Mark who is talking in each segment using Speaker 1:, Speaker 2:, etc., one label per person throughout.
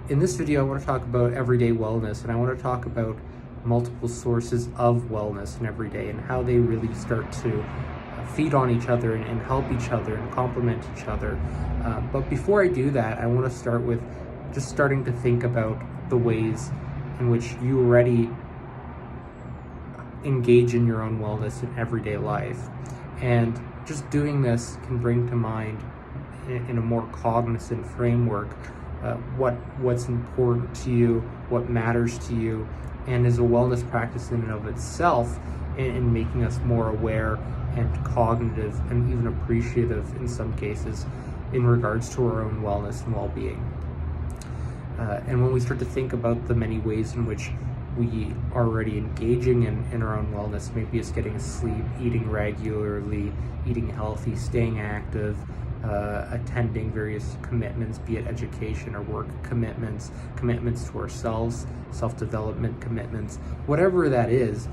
Speaker 1: In this video, I want to talk about everyday wellness, and I want to talk about multiple sources of wellness in everyday and how they really start to feed on each other and help each other and complement each other. But before I do that, I want to start with just starting to think about the ways in which you already engage in your own wellness in everyday life. And just doing this can bring to mind in a more cognizant framework what's important to you, what matters to you, and is a wellness practice in and of itself in making us more aware and cognitive and even appreciative in some cases in regards to our own wellness and well-being. And when we start to think about the many ways in which we are already engaging in our own wellness, maybe it's getting sleep, eating regularly, eating healthy, staying active, attending various commitments, be it education or work commitments, commitments to ourselves, self-development commitments, whatever that is,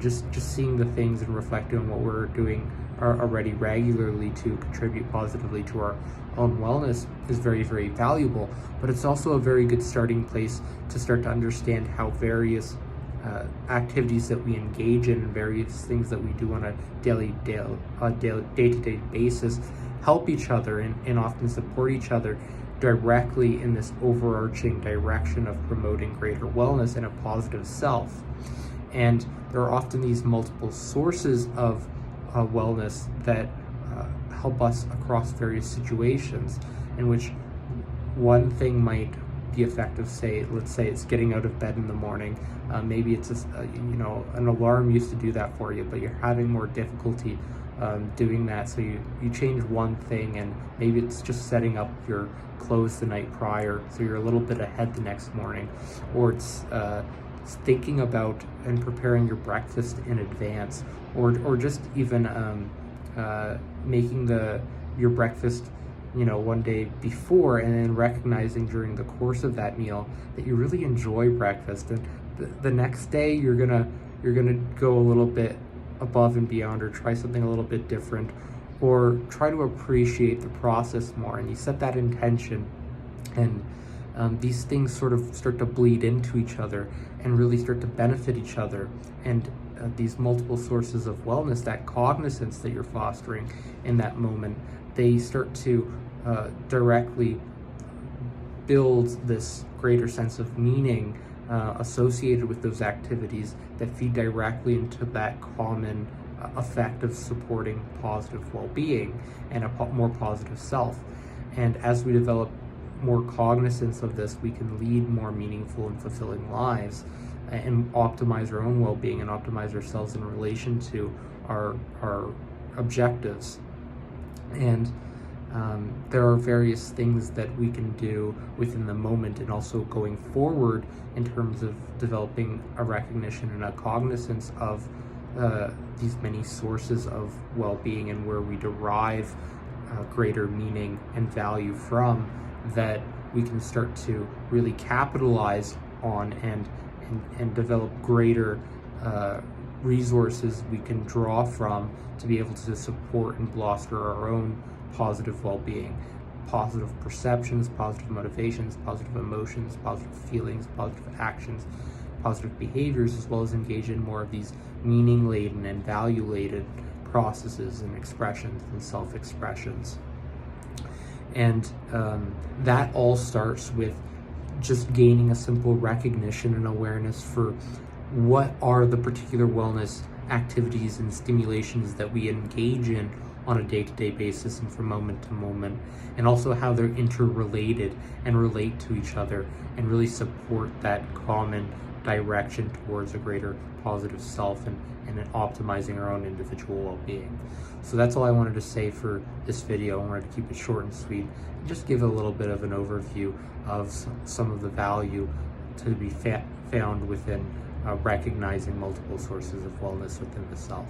Speaker 1: just seeing the things and reflecting on what we're doing already regularly to contribute positively to our own wellness is very, very valuable. But it's also a very good starting place to start to understand how various activities that we engage in and various things that we do on a day-to-day basis help each other and often support each other directly in this overarching direction of promoting greater wellness and a positive self. And there are often these multiple sources of wellness that help us across various situations, in which one thing might be effective. Let's say it's getting out of bed in the morning. Maybe it's an alarm used to do that for you, but you're having more difficulty doing that. So you change one thing, and maybe it's just setting up your clothes the night prior so you're a little bit ahead the next morning, or it's thinking about and preparing your breakfast in advance, or just even making your breakfast one day before, and then recognizing during the course of that meal that you really enjoy breakfast, and the next day you're gonna go a little bit above and beyond, or try something a little bit different, or try to appreciate the process more, and you set that intention, and these things sort of start to bleed into each other and really start to benefit each other. And these multiple sources of wellness, that cognizance that you're fostering in that moment, they start to directly build this greater sense of meaning associated with those activities that feed directly into that common effect of supporting positive well-being and a more positive self. And as we develop more cognizance of this, we can lead more meaningful and fulfilling lives and optimize our own well-being and optimize ourselves in relation to our objectives. And there are various things that we can do within the moment and also going forward in terms of developing a recognition and a cognizance of these many sources of well-being and where we derive greater meaning and value from, that we can start to really capitalize on and develop greater resources we can draw from to be able to support and foster our own positive well-being, positive perceptions, positive motivations, positive emotions, positive feelings, positive actions, positive behaviors, as well as engage in more of these meaning-laden and value-laden processes and expressions and self-expressions. And that all starts with just gaining a simple recognition and awareness for what are the particular wellness activities and stimulations that we engage in on a day-to-day basis and from moment to moment, and also how they're interrelated and relate to each other and really support that common direction towards a greater positive self and optimizing our own individual well-being. So that's all I wanted to say for this video. I wanted to keep it short and sweet and just give a little bit of an overview of some of the value to be found within recognizing multiple sources of wellness within the self.